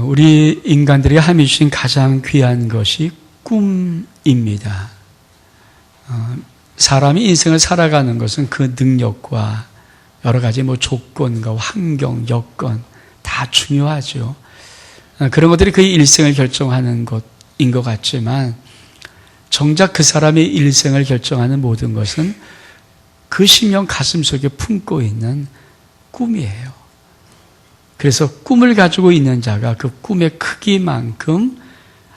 우리 인간들에게 하나님이 주신 가장 귀한 것이 꿈입니다. 사람이 인생을 살아가는 것은 그 능력과 여러 가지 조건과 환경, 여건 다 중요하죠. 그런 것들이 그의 일생을 결정하는 것인 것 같지만 정작 그 사람의 일생을 결정하는 모든 것은 그 심령 가슴속에 품고 있는 꿈이에요. 그래서 꿈을 가지고 있는 자가 그 꿈의 크기만큼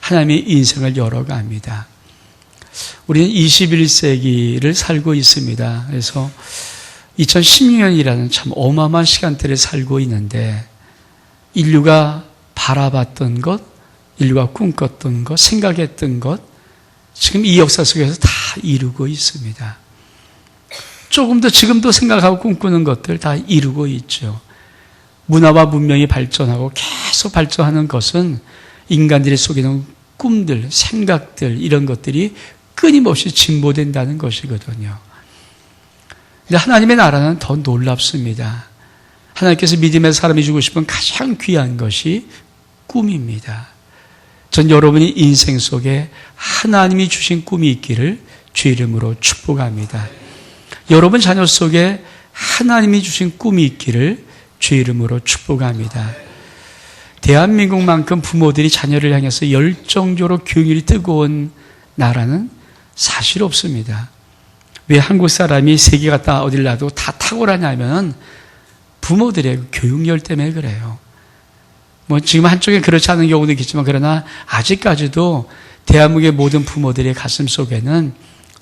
하나님의 인생을 열어갑니다. 우리는 21세기를 살고 있습니다. 그래서 2016년이라는 참 어마어마한 시간대를 살고 있는데 인류가 바라봤던 것, 인류가 꿈꿨던 것, 생각했던 것 지금 이 역사 속에서 다 이루고 있습니다. 조금 더 지금도 생각하고 꿈꾸는 것들 다 이루고 있죠. 문화와 문명이 발전하고 계속 발전하는 것은 인간들의 속에 있는 꿈들, 생각들 이런 것들이 끊임없이 진보된다는 것이거든요. 근데 하나님의 나라는 더 놀랍습니다. 하나님께서 믿음의 사람이 주고 싶은 가장 귀한 것이 꿈입니다. 전 여러분이 인생 속에 하나님이 주신 꿈이 있기를 주의 이름으로 축복합니다. 여러분 자녀 속에 하나님이 주신 꿈이 있기를 주의 이름으로 축복합니다. 대한민국만큼 부모들이 자녀를 향해서 열정적으로 교육률이 뜨거운 나라는 사실 없습니다. 왜 한국 사람이 세계 갔다 어딜 나도 다 탁월하냐면 부모들의 교육열 때문에 그래요. 지금 한쪽에 그렇지 않은 경우도 있겠지만 그러나 아직까지도 대한민국의 모든 부모들의 가슴 속에는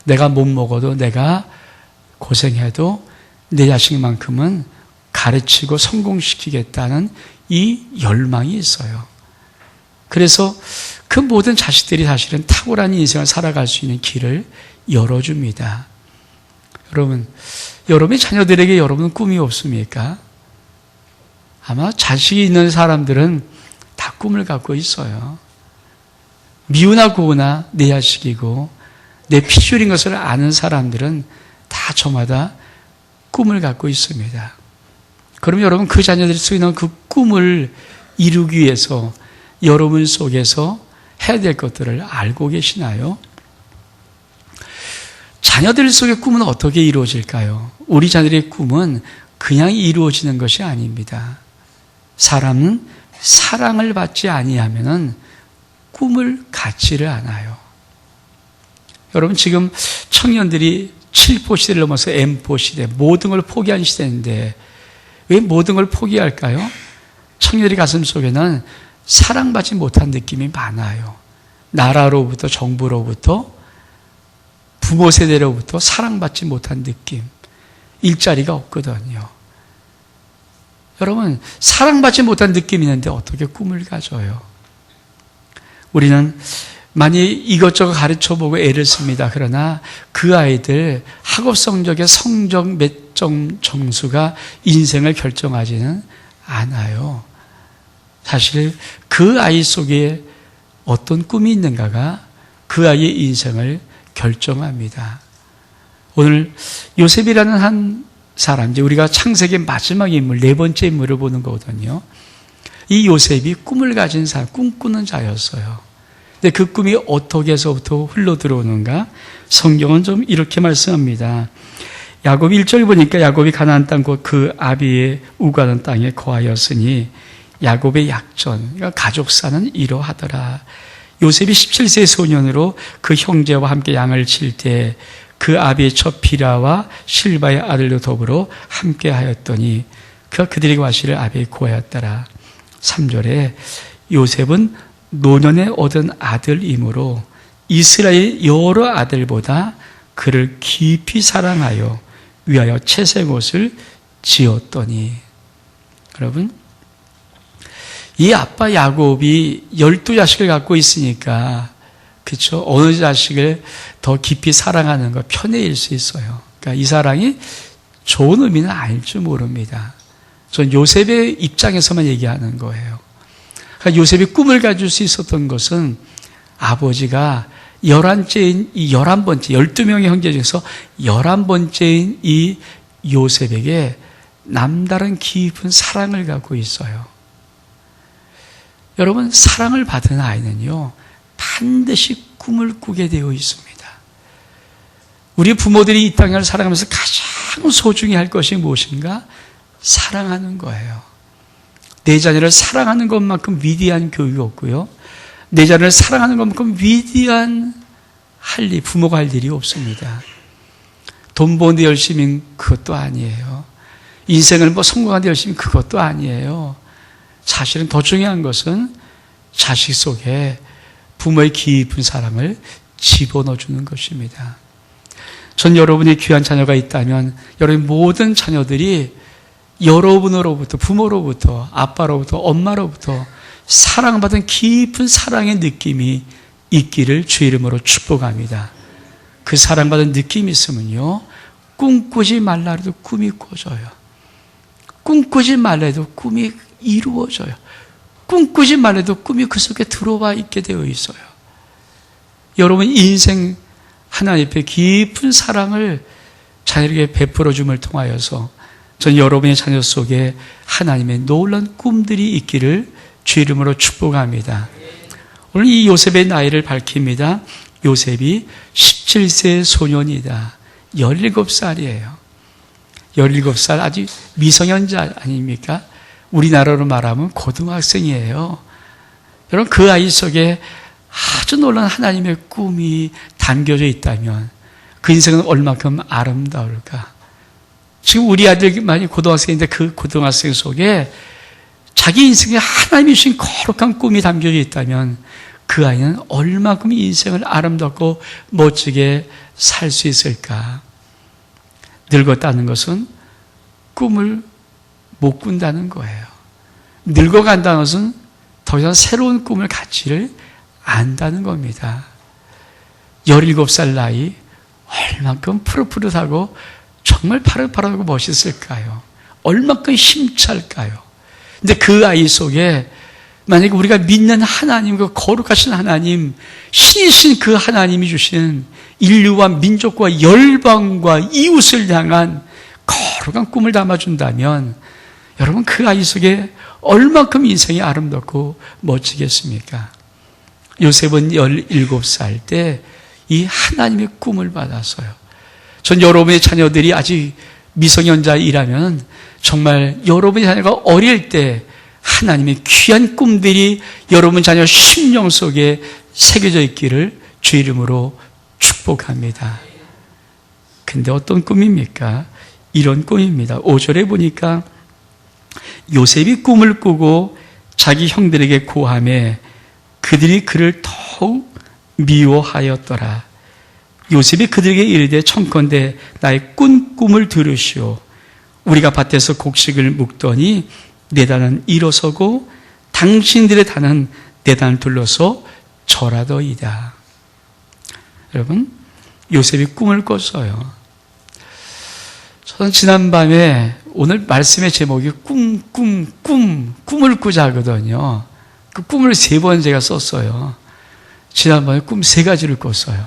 내가 못 먹어도 내가 고생해도 내 자식만큼은 가르치고 성공시키겠다는 이 열망이 있어요. 그래서 그 모든 자식들이 사실은 탁월한 인생을 살아갈 수 있는 길을 열어줍니다. 여러분의 자녀들에게 여러분은 꿈이 없습니까? 아마 자식이 있는 사람들은 다 꿈을 갖고 있어요. 미우나 고우나 내 자식이고 내 피줄인 것을 아는 사람들은 다 저마다 꿈을 갖고 있습니다. 그럼 여러분 그 자녀들이 속에 있는 그 꿈을 이루기 위해서 여러분 속에서 해야 될 것들을 알고 계시나요? 자녀들 속의 꿈은 어떻게 이루어질까요? 우리 자녀들의 꿈은 그냥 이루어지는 것이 아닙니다. 사람은 사랑을 받지 아니하면은 꿈을 갖지를 않아요. 여러분 지금 청년들이 7포 시대를 넘어서 M4 시대, 모든 걸 포기한 시대인데 왜 모든 걸 포기할까요? 청년들의 가슴 속에는 사랑받지 못한 느낌이 많아요. 나라로부터, 정부로부터, 부모 세대로부터 사랑받지 못한 느낌. 일자리가 없거든요. 여러분, 사랑받지 못한 느낌이 있는데 어떻게 꿈을 가져요? 우리는 많이 이것저것 가르쳐보고 애를 씁니다. 그러나 그 아이들 학업 성적의 성적 몇 점 점수가 인생을 결정하지는 않아요. 사실 그 아이 속에 어떤 꿈이 있는가가 그 아이의 인생을 결정합니다. 오늘 요셉이라는 한 사람, 이제 우리가 창세기의 마지막 인물, 네 번째 인물을 보는 거거든요. 이 요셉이 꿈을 가진 사람, 꿈꾸는 자였어요. 근데 그 꿈이 어떻게 해서부터 흘러 들어오는가? 성경은 좀 이렇게 말씀합니다. 야곱 1절 보니까 야곱이 가나안 땅 곧 그 아비의 우가는 땅에 거하였으니 야곱의 약전, 그러니까 가족사는 이러하더라. 요셉이 17세 소년으로 그 형제와 함께 양을 칠 때 그 아비의 첫 비라와 실바의 아들도 더불어 함께 하였더니 그들에게 와시를 아비의 고하였더라. 3절에 요셉은 노년에 얻은 아들이므로 이스라엘 여러 아들보다 그를 깊이 사랑하여 위하여 채색옷을 지었더니. 여러분, 이 아빠 야곱이 12자식을 갖고 있으니까 그렇죠? 어느 자식을 더 깊이 사랑하는 거 편해일 수 있어요. 그러니까 이 사랑이 좋은 의미는 아닐 줄 모릅니다. 전 요셉의 입장에서만 얘기하는 거예요. 그러니까 요셉이 꿈을 가질 수 있었던 것은 아버지가 11번째인 이 11번째, 12명의 형제 중에서 11번째인 이 요셉에게 남다른 깊은 사랑을 갖고 있어요. 여러분, 사랑을 받은 아이는요, 반드시 꿈을 꾸게 되어 있습니다. 우리 부모들이 이 땅을 살아가면서 가장 소중히 할 것이 무엇인가? 사랑하는 거예요. 내 자녀를 사랑하는 것만큼 위대한 교육이 없고요. 내 자녀를 사랑하는 것만큼 위대한 부모가 할 일이 없습니다. 돈 버는 데 열심히 그것도 아니에요. 인생을 성공하는 데 열심히 그것도 아니에요. 사실은 더 중요한 것은 자식 속에 부모의 깊은 사랑을 집어넣어주는 것입니다. 전 여러분이 귀한 자녀가 있다면 여러분 모든 자녀들이 여러분으로부터, 부모로부터, 아빠로부터, 엄마로부터 사랑받은 깊은 사랑의 느낌이 있기를 주의 이름으로 축복합니다. 그 사랑받은 느낌이 있으면요, 꿈꾸지 말라 해도 꿈이 꿔져요. 꿈꾸지 말라 해도 꿈이 이루어져요. 꿈꾸지 말라 해도 꿈이 그 속에 들어와 있게 되어 있어요. 여러분 인생 하나님 앞에 깊은 사랑을 자녀에게 베풀어 줌을 통하여서 전 여러분의 자녀 속에 하나님의 놀라운 꿈들이 있기를 주 이름으로 축복합니다. 오늘 이 요셉의 나이를 밝힙니다. 요셉이 17세 소년이다. 17살이에요. 17살 아주 미성년자 아닙니까? 우리나라로 말하면 고등학생이에요. 여러분 그 아이 속에 아주 놀라운 하나님의 꿈이 담겨져 있다면 그 인생은 얼마큼 아름다울까? 지금 우리 아들만이 고등학생인데 그 고등학생 속에 자기 인생에 하나님이 주신 거룩한 꿈이 담겨져 있다면 그 아이는 얼마큼 인생을 아름답고 멋지게 살 수 있을까? 늙었다는 것은 꿈을 못 꾼다는 거예요. 늙어간다는 것은 더 이상 새로운 꿈을 갖지를 안다는 겁니다. 17살 나이 얼만큼 푸릇푸릇하고 정말 파릇파릇하고 멋있을까요? 얼만큼 힘찰까요? 근데 그 아이 속에 만약에 우리가 믿는 하나님, 그 거룩하신 하나님, 신이신 그 하나님이 주신 인류와 민족과 열방과 이웃을 향한 거룩한 꿈을 담아준다면 여러분 그 아이 속에 얼만큼 인생이 아름답고 멋지겠습니까? 요셉은 17살 때 이 하나님의 꿈을 받았어요. 전 여러분의 자녀들이 아직 미성년자이라면 정말 여러분의 자녀가 어릴 때 하나님의 귀한 꿈들이 여러분 자녀 심령 속에 새겨져 있기를 주 이름으로 축복합니다. 근데 어떤 꿈입니까? 이런 꿈입니다. 5절에 보니까 요셉이 꿈을 꾸고 자기 형들에게 고하매 그들이 그를 더욱 미워하였더라. 요셉이 그들에게 이르되 청컨대 나의 꾼 꿈을 들으시오. 우리가 밭에서 곡식을 묵더니 내 단은 일어서고 당신들의 단은 내 단을 둘러서 절하더이다. 여러분 요셉이 꿈을 꿨어요. 저는 지난밤에 오늘 말씀의 제목이 꿈을 꾸자거든요. 그 꿈을 3번 제가 썼어요. 지난번에 꿈 3가지를 꿨어요.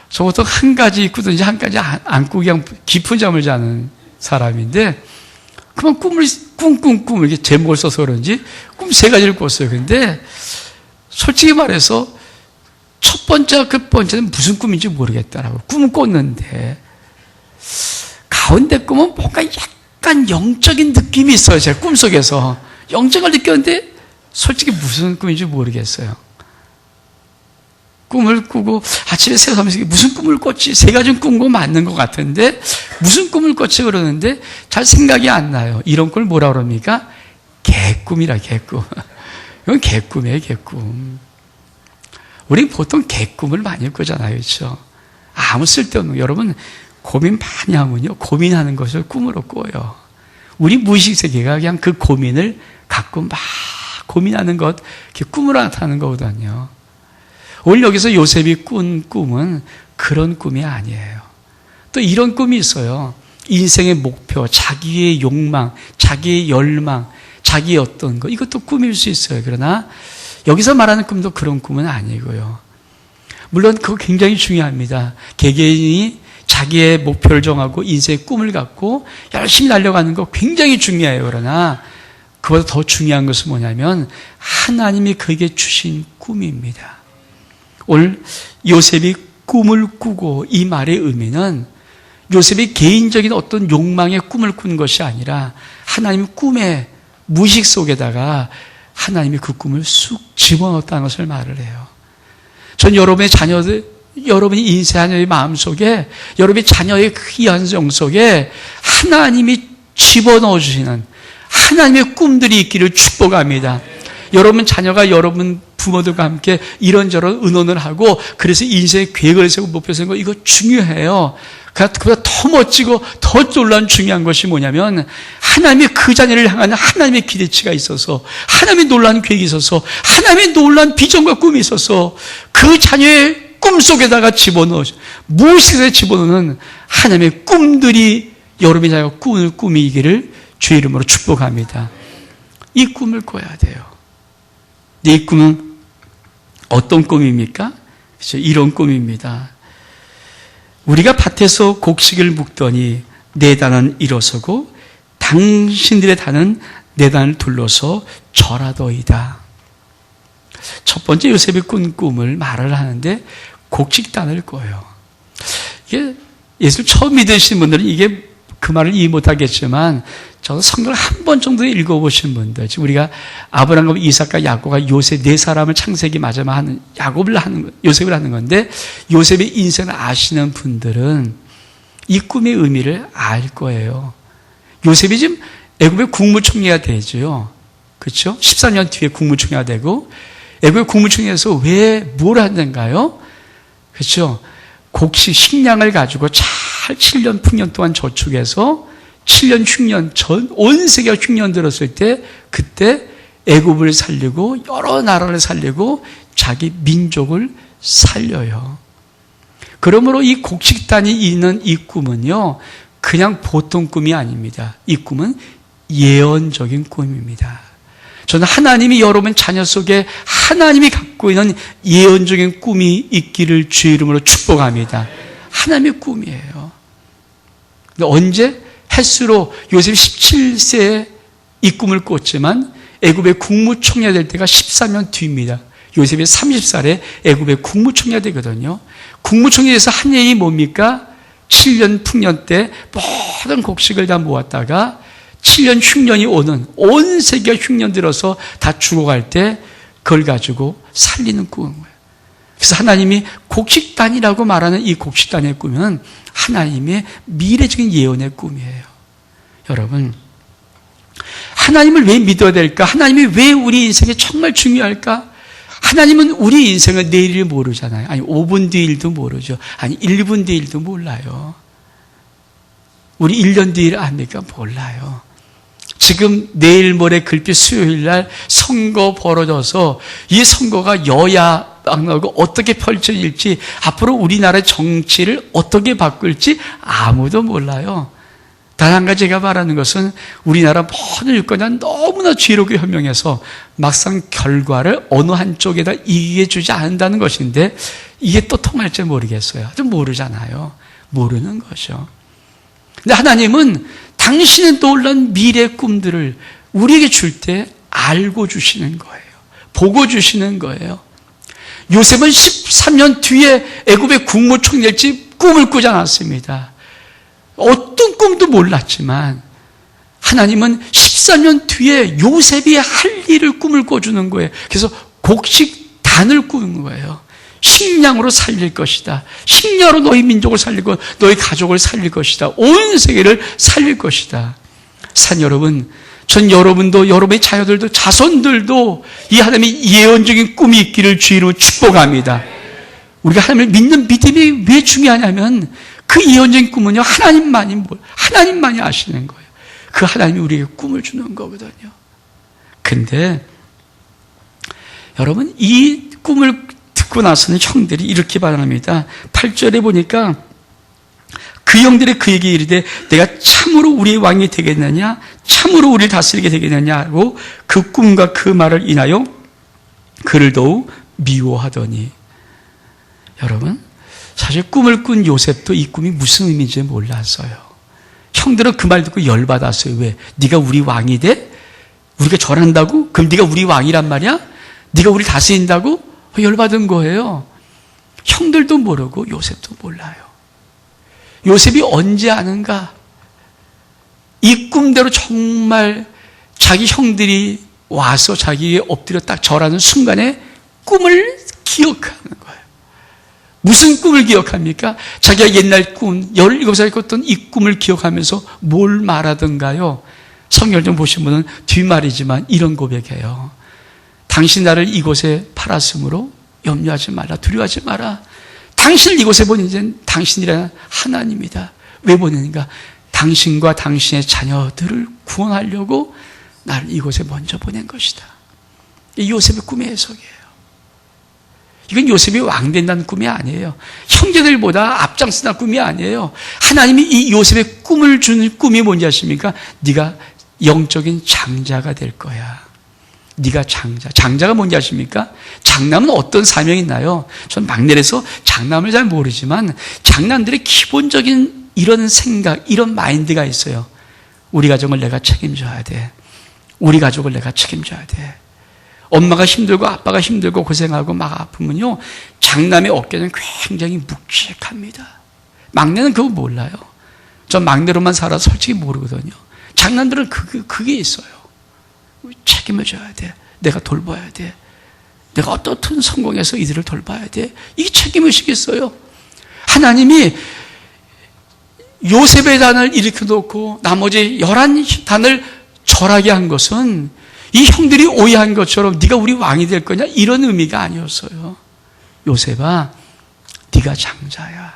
저 보통 한 가지 꾸든지 한 가지 안 꾸고 그냥 깊은 잠을 자는 사람인데 그만 꿈을 이렇게 제목을 써서 그런지 꿈 3가지를 꿨어요. 근데 솔직히 말해서 첫 번째와 끝 번째는 무슨 꿈인지 모르겠더라고요. 꿈을 꿨는데 가운데 꿈은 뭔가 약간 영적인 느낌이 있어요. 제 꿈속에서 영적을 느꼈는데 솔직히 무슨 꿈인지 모르겠어요. 꿈을 꾸고 아침에 새삼면서 무슨 꿈을 꿨지? 3가지는 꾼 거 맞는 것 같은데 무슨 꿈을 꿨지 그러는데 잘 생각이 안 나요. 이런 걸 뭐라 그럽니까? 개꿈이라 개꿈. 이건 개꿈이에요. 개꿈. 우리 보통 개꿈을 많이 꾸잖아요. 그렇죠? 아무 쓸데없는 여러분 고민 많이 하면요. 고민하는 것을 꿈으로 꿔요. 우리 무의식 세계가 그냥 그 고민을 갖고 막 고민하는 것 꿈으로 나타나는 거거든요. 오늘 여기서 요셉이 꾼 꿈은 그런 꿈이 아니에요. 또 이런 꿈이 있어요. 인생의 목표, 자기의 욕망, 자기의 열망, 자기의 어떤 것 이것도 꿈일 수 있어요. 그러나 여기서 말하는 꿈도 그런 꿈은 아니고요. 물론 그거 굉장히 중요합니다. 개개인이 자기의 목표를 정하고 인생의 꿈을 갖고 열심히 달려가는 거 굉장히 중요해요. 그러나 그보다 더 중요한 것은 뭐냐면 하나님이 그에게 주신 꿈입니다. 오늘 요셉이 꿈을 꾸고 이 말의 의미는 요셉이 개인적인 어떤 욕망의 꿈을 꾼 것이 아니라 하나님의 꿈의 무의식 속에다가 하나님이 그 꿈을 쑥 집어넣었다는 것을 말을 해요. 전 여러분의 자녀들, 여러분이 인생 자녀의 마음속에, 여러분의 자녀의 귀한 영 속에 하나님이 집어넣어 주시는 하나님의 꿈들이 있기를 축복합니다. 여러분 자녀가 여러분 부모들과 함께 이런저런 의논을 하고 그래서 인생의 계획을 세우고 목표 세우는 거 이거 중요해요. 그보다 더 멋지고 더 놀라운 중요한 것이 뭐냐면 하나님의 그 자녀를 향한 하나님의 기대치가 있어서 하나님의 놀라운 계획이 있어서 하나님의 놀라운 비전과 꿈이 있어서 그 자녀의 꿈속에다가 집어넣어 무엇이든 집어넣는 하나님의 꿈들이 여러분의 자녀가 꿈을 꾸미기를 주의 이름으로 축복합니다. 이 꿈을 꿔야 돼요. 이 꿈은 어떤 꿈입니까? 그렇죠? 이런 꿈입니다. 우리가 밭에서 곡식을 묵더니 내 단은 일어서고 당신들의 단은 내 단을 둘러서 절하더이다. 첫 번째 요셉이 꾼 꿈을 말을 하는데 곡식단을 꿔요. 이게 예수를 처음 믿으신 분들은 이게 그 말을 이해 못하겠지만 저도 성경을 한 번 정도 읽어보신 분들, 지금 우리가 아브라함과 이삭과 야곱과 요셉 네 사람을 창세기 마지막 하는 요셉을 하는 건데 요셉의 인생을 아시는 분들은 이 꿈의 의미를 알 거예요. 요셉이 지금 애굽의 국무총리가 되죠. 그렇죠? 14년 뒤에 국무총리가 되고 애굽의 국무총리에서 왜 뭘 하는가요? 그렇죠? 곡식 식량을 가지고 잘 7년 풍년 동안 저축해서 7년 흉년 전 온 세계가 흉년 들었을 때 그때 애굽을 살리고 여러 나라를 살리고 자기 민족을 살려요. 그러므로 이 곡식단이 있는 이 꿈은요 그냥 보통 꿈이 아닙니다. 이 꿈은 예언적인 꿈입니다. 저는 하나님이 여러분 자녀 속에 하나님이 갖고 있는 예언적인 꿈이 있기를 주의 이름으로 축복합니다. 하나님의 꿈이에요. 근데 언제? 햇수로 요셉이 17세에 이 꿈을 꿨지만 애굽의 국무총리가 될 때가 13년 뒤입니다. 요셉이 30살에 애굽의 국무총리가 되거든요. 국무총리에서 한 일이 뭡니까? 7년 풍년 때 모든 곡식을 다 모았다가 7년 흉년이 오는 온 세계가 흉년 들어서 다 죽어갈 때 그걸 가지고 살리는 꿈인 거예요. 그래서 하나님이 곡식단이라고 말하는 이 곡식단의 꿈은 하나님의 미래적인 예언의 꿈이에요. 여러분, 하나님을 왜 믿어야 될까? 하나님이 왜 우리 인생에 정말 중요할까? 하나님은 우리 인생의 내일을 모르잖아요. 아니 5분 뒤 일도 모르죠. 아니 1분 뒤 일도 몰라요. 우리 1년 뒤 일 압니까? 몰라요. 지금 내일 모레 글빛 수요일 날 선거 벌어져서 이 선거가 여야 나고 어떻게 펼쳐질지 앞으로 우리나라의 정치를 어떻게 바꿀지 아무도 몰라요. 단 한 가지 제가 말하는 것은 우리나라 모든 유권자는 너무나 지혜롭게 현명해서 막상 결과를 어느 한쪽에다 이기게 주지 않는다는 것인데 이게 또 통할지 모르겠어요. 아직 모르잖아요. 모르는 거죠. 근데 하나님은 당신의 놀라운 미래의 꿈들을 우리에게 줄 때 알고 주시는 거예요. 보고 주시는 거예요. 요셉은 13년 뒤에 애굽의 국무총리일지 꿈을 꾸지 않았습니다. 어떤 꿈도 몰랐지만 하나님은 14년 뒤에 요셉이 할 일을 꿈을 꿔주는 거예요. 그래서 곡식단을 꾸는 거예요. 식량으로 살릴 것이다. 식량으로 너희 민족을 살리고 너희 가족을 살릴 것이다. 온 세계를 살릴 것이다. 산 여러분, 전 여러분도 여러분의 자녀들도 자손들도 이 하나님의 예언적인 꿈이 있기를 주의로 축복합니다. 우리가 하나님을 믿는 믿음이 왜 중요하냐면 그 예언적인 꿈은요 하나님만이 아시는 거예요. 그 하나님이 우리에게 꿈을 주는 거거든요. 근데 여러분 이 꿈을 듣고 나서는 형들이 이렇게 반응합니다. 8절에 보니까 그 형들이 그에게 이르되 내가 참으로 우리의 왕이 되겠느냐 참으로 우리를 다스리게 되겠느냐 하고 그 꿈과 그 말을 인하여 그를 더욱 미워하더니 여러분 사실 꿈을 꾼 요셉도 이 꿈이 무슨 의미인지 몰랐어요. 형들은 그 말 듣고 열받았어요. 왜? 네가 우리 왕이 돼? 우리가 절한다고? 그럼 네가 우리 왕이란 말이야? 네가 우리 다스린다고? 열받은 거예요. 형들도 모르고 요셉도 몰라요. 요셉이 언제 아는가? 이 꿈대로 정말 자기 형들이 와서 자기에 엎드려 딱 절하는 순간에 꿈을 기억하는 거예요. 무슨 꿈을 기억합니까? 자기가 옛날 꿈, 17살에 꿨던 이 꿈을 기억하면서 뭘 말하던가요? 성경 좀 보신 분은 뒷말이지만 이런 고백해요. 당신 나를 이곳에 팔았으므로 염려하지 말라, 두려워하지 마라. 당신을 이곳에 보낸 이제는 당신이라는 하나님이다. 왜 보내는가? 당신과 당신의 자녀들을 구원하려고 나를 이곳에 먼저 보낸 것이다. 이 요셉의 꿈의 해석이에요. 이건 요셉이 왕 된다는 꿈이 아니에요. 형제들보다 앞장서는 꿈이 아니에요. 하나님이 이 요셉의 꿈을 주는 꿈이 뭔지 아십니까? 네가 영적인 장자가 될 거야. 네가 장자. 장자가 뭔지 아십니까? 장남은 어떤 사명이 있나요? 전 막내라서 장남을 잘 모르지만 장남들의 기본적인 이런 생각, 이런 마인드가 있어요. 우리 가정을 내가 책임져야 돼. 우리 가족을 내가 책임져야 돼. 엄마가 힘들고 아빠가 힘들고 고생하고 막 아프면요, 장남의 어깨는 굉장히 묵직합니다. 막내는 그거 몰라요. 전 막내로만 살아서 솔직히 모르거든요. 장남들은 그게 있어요. 책임을 져야 돼. 내가 돌봐야 돼. 내가 어떻든 성공해서 이들을 돌봐야 돼. 이게 책임의식이 있어요. 하나님이 요셉의 단을 일으켜 놓고 나머지 11단을 절하게 한 것은 이 형들이 오해한 것처럼 네가 우리 왕이 될 거냐 이런 의미가 아니었어요. 요셉아, 네가 장자야.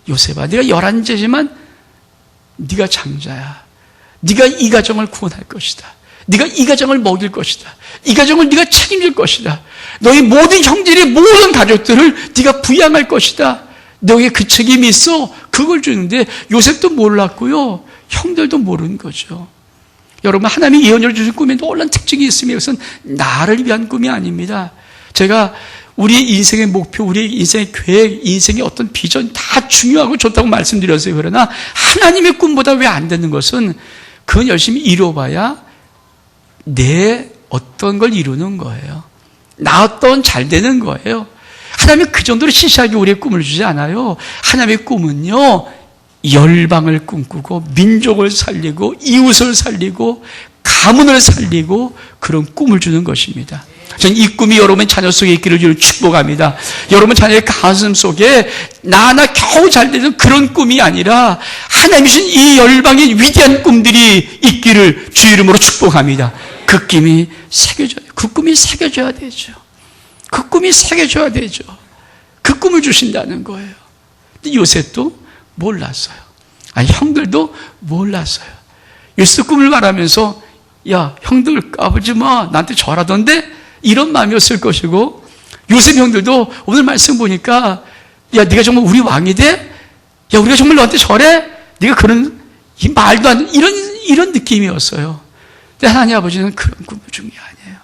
요셉아, 네가 11제지만 네가 장자야. 네가 이 가정을 구원할 것이다. 네가 이 가정을 먹일 것이다. 이 가정을 네가 책임질 것이다. 너희 모든 형제의 모든 가족들을 네가 부양할 것이다. 너에게 그 책임이 있어. 그걸 주는데 요셉도 몰랐고요. 형들도 모르는 거죠. 여러분, 하나님이 예언을 주신 꿈에 놀라운 특징이 있으며 이것은 나를 위한 꿈이 아닙니다. 제가 우리의 인생의 목표, 우리의 인생의 계획, 인생의 어떤 비전 다 중요하고 좋다고 말씀드렸어요. 그러나 하나님의 꿈보다 왜 안 되는 것은 그건 열심히 이뤄봐야 내 어떤 걸 이루는 거예요. 나 어떤 잘 되는 거예요. 하나님이 그 정도로 시시하게 우리의 꿈을 주지 않아요. 하나님의 꿈은요, 열방을 꿈꾸고 민족을 살리고 이웃을 살리고 가문을 살리고 그런 꿈을 주는 것입니다. 저는 이 꿈이 여러분의 자녀 속에 있기를 주를 축복합니다. 여러분 자녀의 가슴 속에 나 겨우 잘 되는 그런 꿈이 아니라 하나님이 주신 이 열방의 위대한 꿈들이 있기를 주 이름으로 축복합니다. 그 꿈이 새겨져요. 그 꿈이 새겨져야 되죠. 그 꿈이 새겨져야 되죠. 그 꿈을 주신다는 거예요. 근데 요셉도 몰랐어요. 아니, 형들도 몰랐어요. 요셉 꿈을 말하면서 야, 형들 까불지 마. 나한테 절하던데? 이런 마음이었을 것이고, 요셉 형들도 오늘 말씀 보니까 야, 네가 정말 우리 왕이 돼? 야, 우리가 정말 너한테 절해? 네가 그런 이 말도 안 되는 이런 느낌이었어요. 근데 하나님 아버지는 그런 꿈을 준 게 아니에요.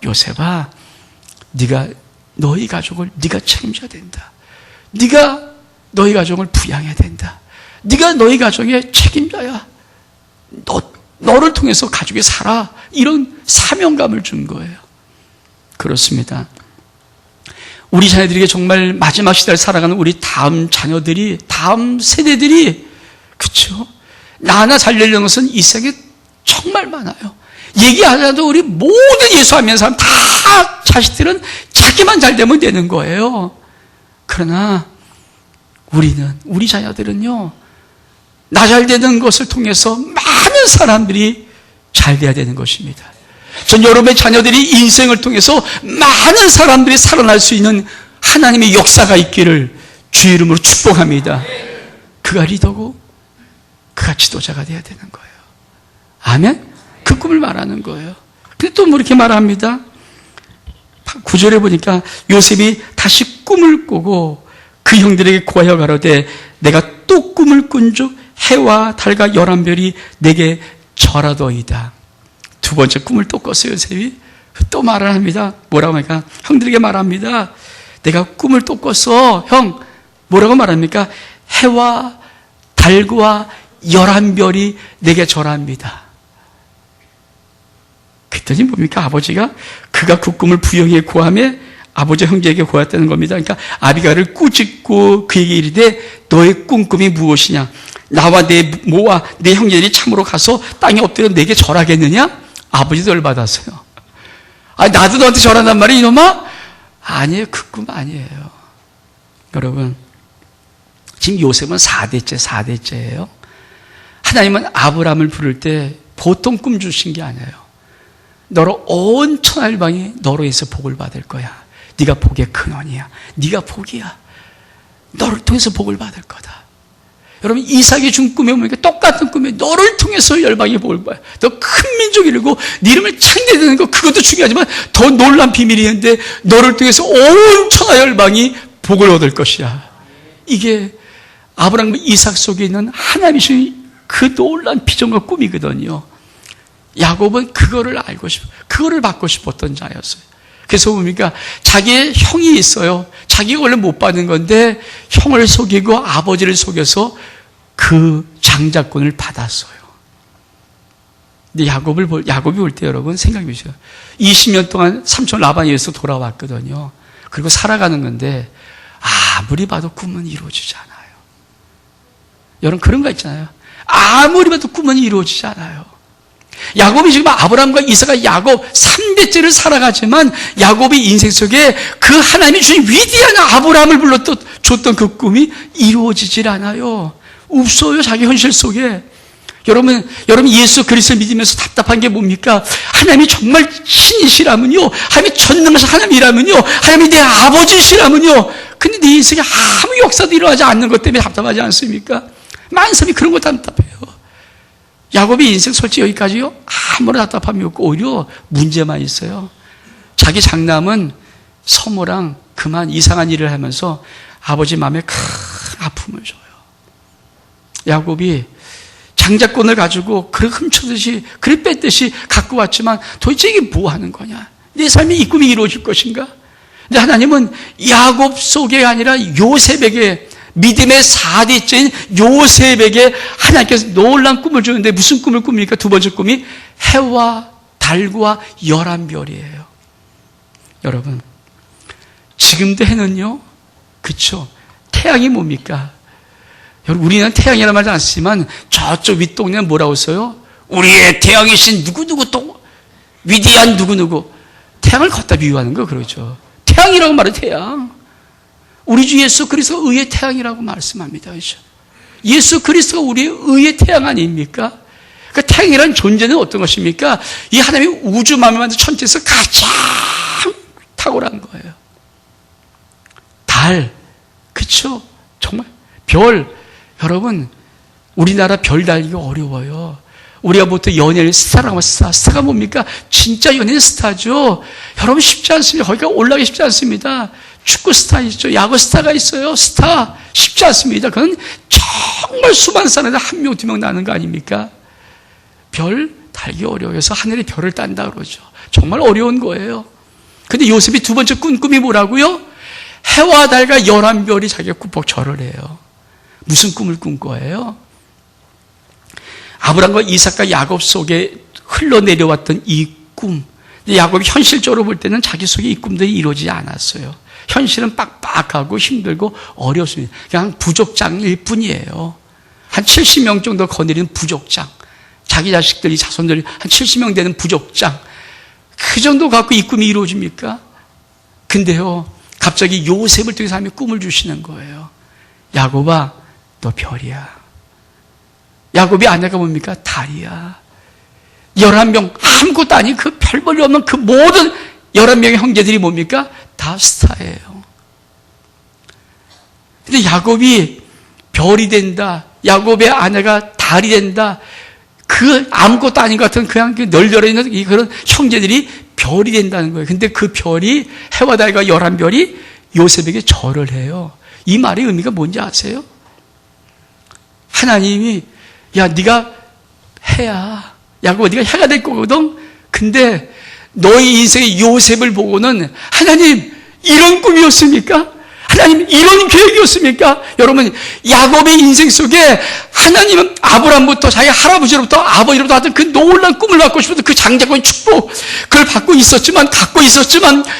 요셉아, 네가 너희 가족을 네가 책임져야 된다. 네가 너희 가정을 부양해야 된다. 네가 너희 가정의 책임자야. 너를 통해서 가족이 살아. 이런 사명감을 준 거예요. 그렇습니다. 우리 자녀들에게 정말 마지막 시대를 살아가는 우리 다음 자녀들이, 다음 세대들이, 그렇죠? 나 하나 잘 되려는 것은 이 세상에 정말 많아요. 얘기하자도 우리 모든 예수 안 믿는 사람 다 자식들은 자기만 잘 되면 되는 거예요. 그러나 우리 자녀들은요, 나 잘 되는 것을 통해서 많은 사람들이 잘 돼야 되는 것입니다. 전 여러분의 자녀들이 인생을 통해서 많은 사람들이 살아날 수 있는 하나님의 역사가 있기를 주 이름으로 축복합니다. 그가 리더고 그가 지도자가 돼야 되는 거예요. 아멘? 그 꿈을 말하는 거예요. 근데 또 뭐 이렇게 말합니다. 9절에 보니까 요셉이 다시 꿈을 꾸고 그 형들에게 고하여 가로되 내가 또 꿈을 꾼즉 해와 달과 11별이 내게 절하더이다. 두 번째 꿈을 또 꿨어요. 요셉이 또 말을 합니다. 뭐라고 합니까? 형들에게 말합니다. 내가 꿈을 또 꿨어. 형, 뭐라고 말합니까? 해와 달과 11별이 내게 절합니다. 그랬더니 뭡니까? 아버지가 그가 그 꿈을 부영이의 고함에 아버지 형제에게 고했다는 겁니다. 그러니까 아비가를 꾸짖고 그에게 이르되 너의 꿈꿈이 무엇이냐? 나와 내 모와 내 형제들이 참으로 가서 땅에 엎드려 내게 절하겠느냐? 아버지도 열받았어요. 나도 너한테 절한단 말이야 이놈아? 아니에요. 그 꿈 아니에요. 여러분, 지금 요셉은 4대째예요. 하나님은 아브라함을 부를 때 보통 꿈 주신 게 아니에요. 너로 온 천하일방이 너로 인해서 복을 받을 거야. 네가 복의 근원이야. 네가 복이야. 너를 통해서 복을 받을 거다. 여러분, 이삭이 준 꿈에 보니까 똑같은 꿈에 너를 통해서 열방이 복을 받아. 너 큰 민족이 이루고 네 이름을 창대되는 거 그것도 중요하지만 더 놀란 비밀이 있는데 너를 통해서 온 천하열방이 복을 얻을 것이야. 이게 아브라함과 이삭 속에 있는 하나님이 주신 그 놀란 비전과 꿈이거든요. 야곱은 그거를 알고 그거를 받고 싶었던 자였어요. 그래서 뭡니까? 자기의 형이 있어요. 자기가 원래 못 받은 건데 형을 속이고 아버지를 속여서 그 장자권을 받았어요. 근데 야곱이 볼 때 여러분 생각해 보세요. 20년 동안 삼촌 라반에서 돌아왔거든요. 그리고 살아가는 건데 아무리 봐도 꿈은 이루어지지 않아요. 여러분 그런 거 있잖아요. 아무리 봐도 꿈은 이루어지지 않아요. 야곱이 지금 아브라함과 이삭과 야곱 3대째를 살아가지만 야곱의 인생 속에 그 하나님이 주신 위대한 아브라함을 불러줬던 그 꿈이 이루어지질 않아요. 없어요. 자기 현실 속에. 여러분 예수 그리스도를 믿으면서 답답한 게 뭡니까? 하나님이 정말 신이시라면요, 하나님이 전능하신 하나님이라면요, 하나님이 내 아버지시라면요, 근데 내 인생에 아무 역사도 일어나지 않는 것 때문에 답답하지 않습니까? 많은 사람이 그런 거 답답해요. 야곱의 인생 솔직히 여기까지요, 아무런 답답함이 없고 오히려 문제만 있어요. 자기 장남은 서모랑 그만 이상한 일을 하면서 아버지 마음에 큰 아픔을 줘요. 야곱이 장자권을 가지고 그렇게 훔쳐듯이 그렇게 뺐듯이 갖고 왔지만 도대체 이게 뭐 하는 거냐? 내 삶이 이 꿈이 이루어질 것인가? 근데 하나님은 야곱 속에 아니라 요셉에게, 믿음의 4대째인 요셉에게 하나님께서 놀란 꿈을 주는데 무슨 꿈을 꿉니까? 두 번째 꿈이 해와 달과 11별이에요. 여러분, 지금도 해는요, 그쵸? 태양이 뭡니까? 여러분, 우리는 태양이라는 말도 안 쓰지만 저쪽 윗동네는 뭐라고 써요? 우리의 태양이신 누구누구 또 위대한 누구누구. 태양을 걷다 비유하는 거 그러죠. 태양이라고 말해. 태양. 우리 주 예수 그리스도가 의의 태양이라고 말씀합니다. 그렇죠? 예수 그리스도가 우리의 의의 태양 아닙니까? 그 태양이라는 존재는 어떤 것입니까? 이 하나님의 우주 만물 만든 천지에서 가장 탁월한 거예요. 달, 그쵸? 정말 별. 여러분, 우리나라 별 달기가 어려워요. 우리가 보통 연예인 스타라고 하면 스타가 뭡니까? 진짜 연예인 스타죠. 여러분 쉽지 않습니다. 거기가 올라가기 쉽지 않습니다. 축구 스타 있죠. 야구 스타가 있어요. 스타 쉽지 않습니다. 그건 정말 수많은 사람들 한 명, 두 명 나는 거 아닙니까? 별 달기 어려워서 하늘에 별을 딴다 그러죠. 정말 어려운 거예요. 근데 요셉이 두 번째 꾼 꿈이 뭐라고요? 해와 달과 11별이 자기가 꾹 절을 해요. 무슨 꿈을 꾼 거예요? 아브라함과 이삭과 야곱 속에 흘러내려왔던 이 꿈. 야곱이 현실적으로 볼 때는 자기 속에 이 꿈들이 이루어지지 않았어요. 현실은 빡빡하고 힘들고 어렵습니다. 그냥 부족장일 뿐이에요. 한 70명 정도 거느리는 부족장. 자기 자식들이 자손들이 한 70명 되는 부족장. 그 정도 갖고 이 꿈이 이루어집니까? 근데요, 갑자기 요셉을 통해서 하나님이 꿈을 주시는 거예요. 야곱아, 너 별이야. 야곱이 아내가 뭡니까? 달이야. 11명, 아무것도 아닌 그 별볼일 없는 그 모든 11명의 형제들이 뭡니까? 다 스타예요. 근데 야곱이 별이 된다. 야곱의 아내가 달이 된다. 그 아무것도 아닌 것 같은 그냥 널널해 있는 그런 형제들이 별이 된다는 거예요. 근데 그 별이, 해와 달과 11별이 요셉에게 절을 해요. 이 말의 의미가 뭔지 아세요? 하나님이, 야, 네가 해야, 야곱아, 네가 해가 될 거거든. 근데 너희 인생의 요셉을 보고는 하나님, 이런 꿈이었습니까? 하나님 이런 계획이었습니까? 여러분, 야곱의 인생 속에 하나님은 아브라함부터 자기 할아버지로부터 아버지로부터 하던 그 놀라운 꿈을 갖고 싶었던 그 장자권의 축복, 그걸 갖고 있었지만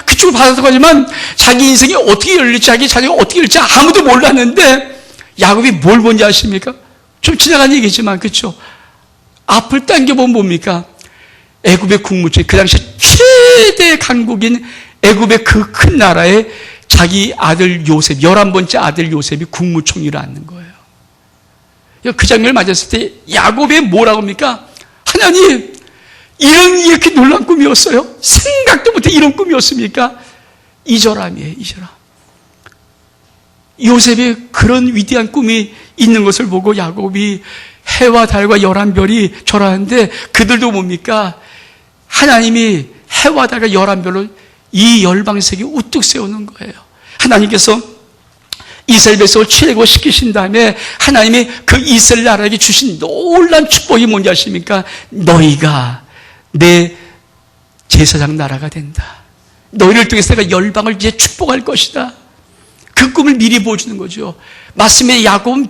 그 축복을 받아서 가지만 자기 인생이 어떻게 열릴지, 자기 자녀가 어떻게 열릴지 아무도 몰랐는데 야곱이 뭘 본지 아십니까? 좀 지나간 얘기지만, 그렇죠? 앞을 당겨보면 뭡니까? 애굽의 국무총, 그 당시 최대 강국인 애굽의 그 큰 나라에 자기 아들 요셉, 11번째 아들 요셉이 국무총리를 앉는 거예요. 그 장면을 맞았을 때 야곱이 뭐라고 합니까? 하나님, 이렇게 놀라운 꿈이었어요? 생각도 못해 이런 꿈이었습니까? 이절함이에요, 이절함. 요셉이 그런 위대한 꿈이 있는 것을 보고 야곱이 해와 달과 11별이 절하는데 그들도 뭡니까? 하나님이 해와 달과 11별을 이 열방세계 우뚝 세우는 거예요. 하나님께서 이스라엘 백성을 출애굽시키신 다음에 하나님이 그 이스라엘 나라에게 주신 놀라운 축복이 뭔지 아십니까? 너희가 내 제사장 나라가 된다. 너희를 통해서 내가 열방을 이제 축복할 것이다. 그 꿈을 미리 보여주는 거죠. 맞습니다. 야곱은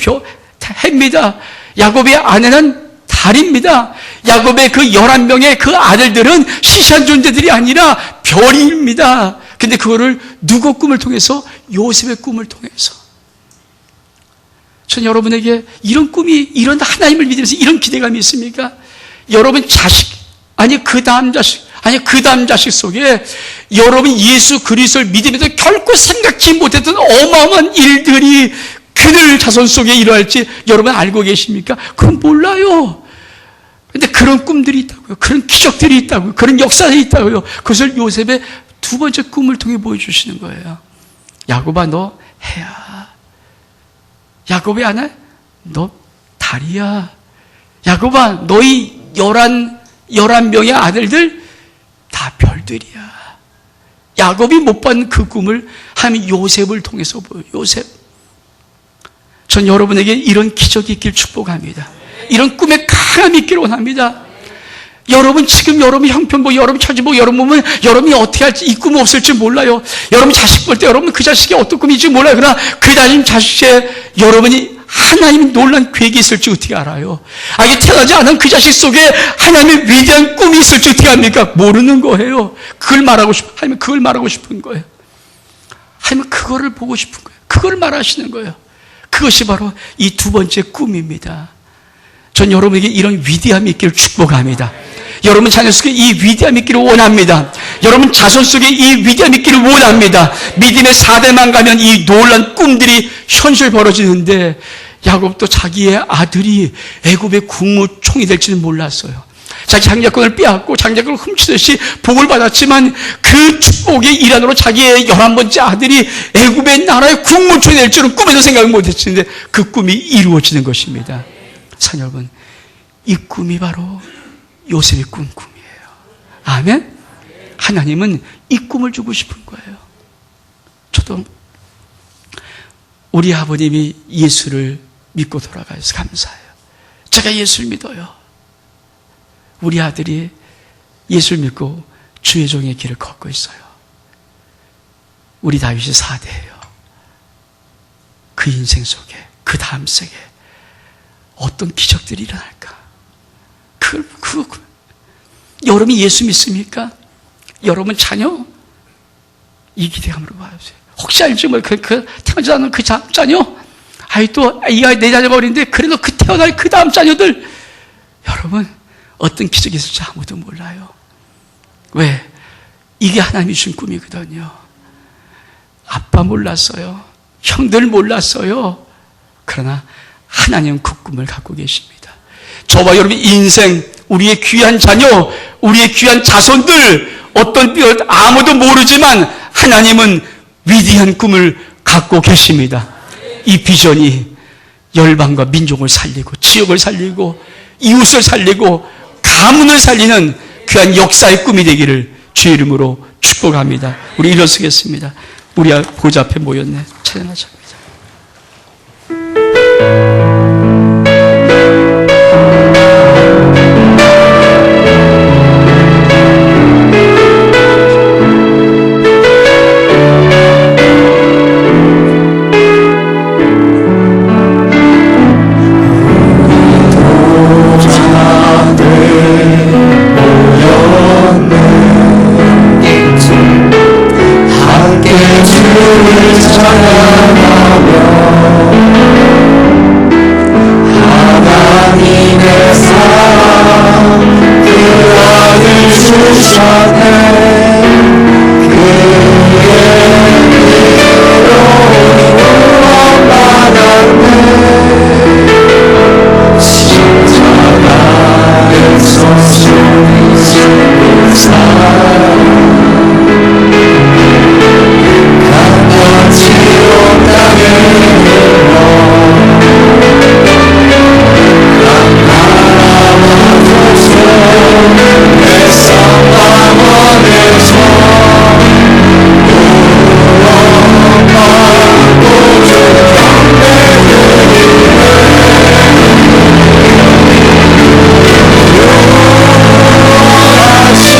해입니다. 야곱의 아내는 달입니다. 야곱의 그 11명의 그 아들들은 시시한 존재들이 아니라 별입니다. 근데 그거를 누구 꿈을 통해서? 요셉의 꿈을 통해서. 전 여러분에게 이런 꿈이, 이런 하나님을 믿으면서 이런 기대감이 있습니까? 여러분 그 다음 자식 속에 여러분 예수 그리스도를 믿으면서 결코 생각지 못했던 어마어마한 일들이 그들 자손 속에 일어날지 여러분 알고 계십니까? 그건 몰라요. 근데 그런 꿈들이 있다고요. 그런 기적들이 있다고요. 그런 역사들이 있다고요. 그것을 요셉의 두 번째 꿈을 통해 보여주시는 거예요. 야곱아, 너 해야. 야곱이 아내, 너 달이야. 야곱아, 너희 11명의 아들들 다 별들이야. 야곱이 못 받는 그 꿈을 하나님이 요셉을 통해서 보여요. 요셉. 전 여러분에게 이런 기적이 있길 축복합니다. 이런 꿈에 강함이 있기를 원합니다. 여러분 지금 여러분 형편 보고 여러분 처지 보고 여러분 보면 여러분이 어떻게 할지 이 꿈은 없을지 몰라요. 여러분 자식 볼 때 여러분 그 자식이 어떤 꿈인지 몰라요. 그러나 그 자식에 여러분이 하나님의 놀란 계획이 있을지 어떻게 알아요? 아직 태어나지 않은 그 자식 속에 하나님의 위대한 꿈이 있을지 어떻게 합니까? 모르는 거예요. 그걸 말하고 싶은 거예요. 하나님은 그거를 보고 싶은 거예요. 그걸 말하시는 거예요. 그것이 바로 이 두 번째 꿈입니다. 전 여러분에게 이런 위대함이 있기를 축복합니다. 여러분 자녀 속에 이 위대함이 있기를 원합니다. 여러분 자손 속에 이 위대함이 있기를 원합니다. 믿음의 4대만 가면 이 놀란 꿈들이 현실 벌어지는데 야곱도 자기의 아들이 애굽의 국무총이 될지는 몰랐어요. 자기 장자권을 빼앗고 장자권을 훔치듯이 복을 받았지만 그 축복의 일환으로 자기의 11번째 아들이 애굽의 나라의 국무총이 될 줄은 꿈에도 생각을 못했는데 그 꿈이 이루어지는 것입니다. 사랑 여러분, 이 꿈이 바로 요셉의 꿈이에요. 아멘? 하나님은 이 꿈을 주고 싶은 거예요. 저도 우리 아버님이 예수를 믿고 돌아가셔서 감사해요. 제가 예수를 믿어요. 우리 아들이 예수를 믿고 주의 종의 길을 걷고 있어요. 우리 다윗이 4대예요. 그 인생 속에, 그 다음 세계 어떤 기적들이 일어날까? 여러분이 예수 믿습니까? 여러분 자녀? 이 기대감으로 봐주세요. 혹시 알지 뭐, 태어나지 않은 그 자녀? 이 아이 내 자녀가 어린데, 그래도 그 태어날 그 다음 자녀들. 여러분, 어떤 기적이 있을지 아무도 몰라요. 왜? 이게 하나님이 준 꿈이거든요. 아빠 몰랐어요. 형들 몰랐어요. 그러나 하나님은 그 꿈을 갖고 계십니다. 저와 여러분 인생, 우리의 귀한 자녀, 우리의 귀한 자손들, 어떤 뼈 아무도 모르지만 하나님은 위대한 꿈을 갖고 계십니다. 이 비전이 열방과 민족을 살리고 지역을 살리고 이웃을 살리고 가문을 살리는 귀한 역사의 꿈이 되기를 주의 이름으로 축복합니다. 우리 일어서겠습니다. 우리 보좌 앞에 모였네. 찬양하자. 주를 찬양하며 하나님의 사랑 그 아들 주셨네. 그의 피로 구원받았네. 십자가에서 쏟으신 사랑 지옥 땅에 흘러 각 나라와 족속 뱃성 방언에서 구원받고 주 경배드리네. 유하신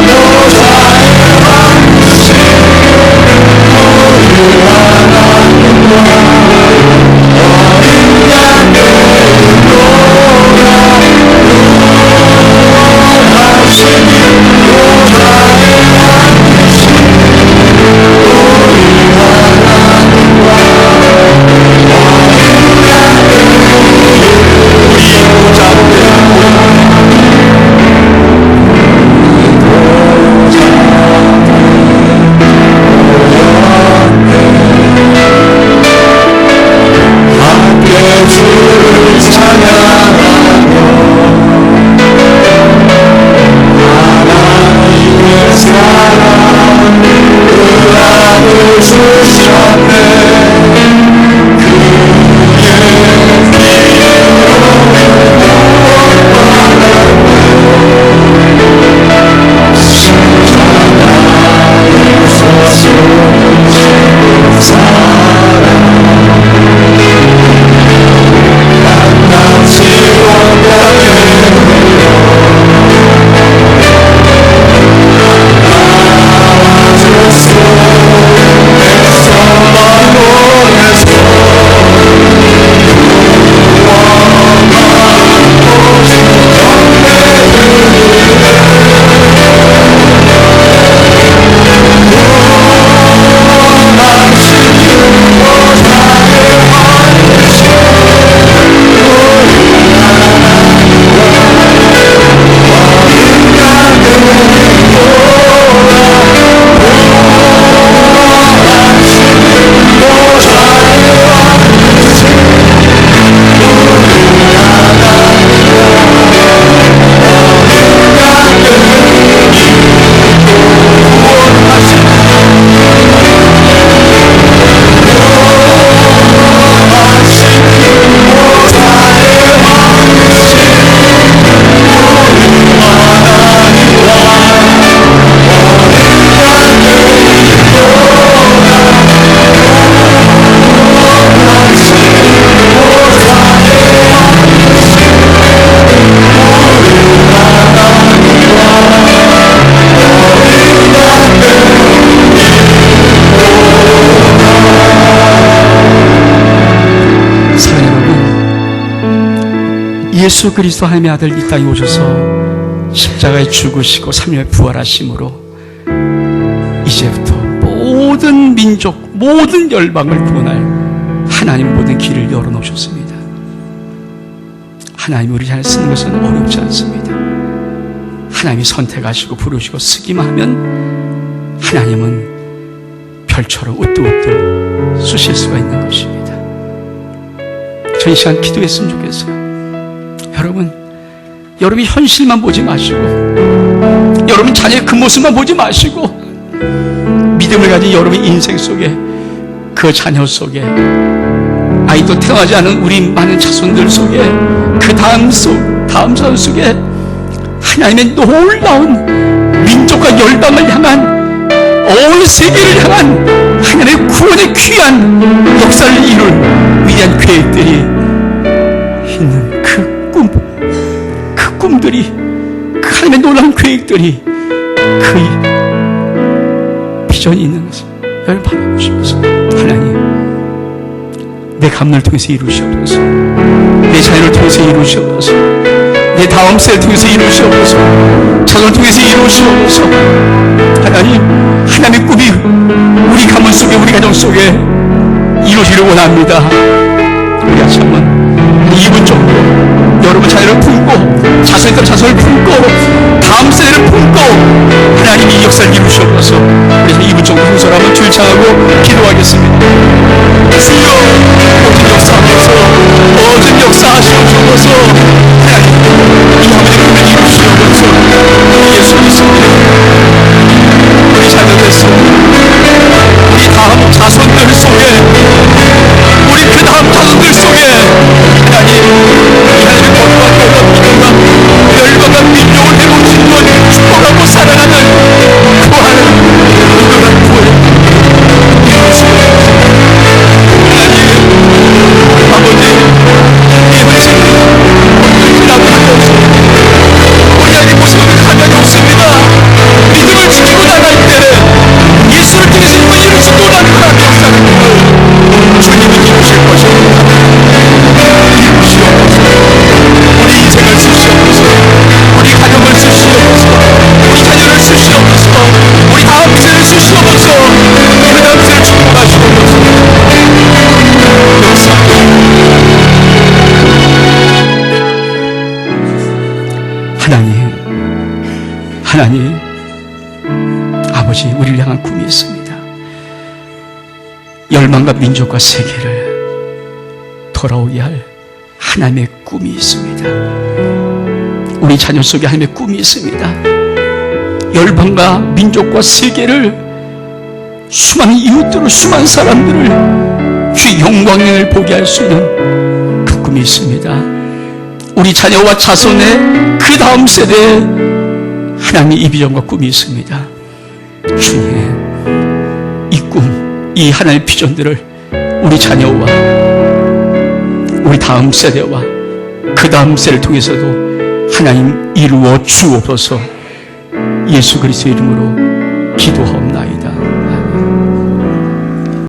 여자의 왕이신 주를 찬양하며 하나님의 사랑 그 아들 주셨네. 그의 피로 구원받았네. 십자가에서 쏟으신 사랑 예수 그리스도 하나님의 아들 이 땅에 오셔서 십자가에 죽으시고 3일에 부활하심으로 이제부터 모든 민족, 모든 열방을 구원할 하나님 모든 길을 열어놓으셨습니다. 하나님이 우리 잘 쓰는 것은 어렵지 않습니다. 하나님이 선택하시고 부르시고 쓰기만 하면 하나님은 별처럼 우뚝우뚝 쑤실 수가 있는 것입니다. 저 이 시간 기도했으면 좋겠어요. 여러분이 현실만 보지 마시고, 여러분 자녀의 그 모습만 보지 마시고, 믿음을 가진 여러분의 인생 속에, 그 자녀 속에, 아이도 태어나지 않은 우리 많은 자손들 속에, 그 다음 자손 속에 하나님의 놀라운 민족과 열방을 향한, 온 세계를 향한 하나님의 구원의 귀한 역사를 이룬 위대한 계획들이 있는 그 꿈들이, 그 하나님의 놀라운 계획들이, 그 비전이 있는 것을 여러분 바라보시면서, 하나님 내 가문을 통해서 이루시옵소서, 내 자녀를 통해서 이루시옵소서, 내 다음 세대를 통해서 이루시옵소서, 자손을 통해서 이루시옵소서. 하나님, 하나님의 꿈이 우리 원합니다. 우리가 참은 2분 정도 여러분 자녀를 품고 자손들 자손을 품고 다음 세대를 품고 하나님이 이 역사를 이루시옵소서. 그래서 2분 정도 흥설하면 줄창하고 기도하겠습니다. 주여 모든 역사하면서 모든 역사하시옵소서. 하나님 이 아버지의 꿈을 이루시옵소서. 예수 그리스도의 우리 자녀들 속에 우리 다음 자손들 속에 우리 그 다음 자손들 속에 하나님 이 하나님의 거룩한 믿음과 열방과 민족을 회복시키고 축복하고 사랑하는 그 하나님 이거란 구원을 이루시옵소서. 하나님 아버지 이 은혜를 오늘이라도 하옵소서. 우리 하나님 모습은 가장이 없습니다. 믿음을 지키고 나갈 때 예수를 통해서 이걸 이루시고 나가는 역사를 주님이 이루실 것입니다. 이루시옵소서. 우리 인생을 쓰시옵소서. 우리 가정을 쓰시옵소서. 우리 자녀를 쓰시옵소서. 우리 다음 세를 쓰시옵소서. 그 다음 세를 축복하시옵소서. 하나님 아버지, 우리를 향한 꿈이 있습니다. 열방과 민족과 세계를 돌아오게 할 하나님의 꿈이 있습니다. 우리 자녀 속에 하나님의 꿈이 있습니다. 열방과 민족과 세계를 수많은 이웃들을, 수많은 사람들을 주의 영광을 보게 할 수 있는 그 꿈이 있습니다. 우리 자녀와 자손의 그 다음 세대에 하나님의 이 비전과 꿈이 있습니다. 주님, 이 꿈, 이 하나님의 비전들을 우리 자녀와 우리 다음 세대와 그 다음 세대를 통해서도 하나님 이루어 주옵소서. 예수 그리스도의 이름으로 기도하옵나이다.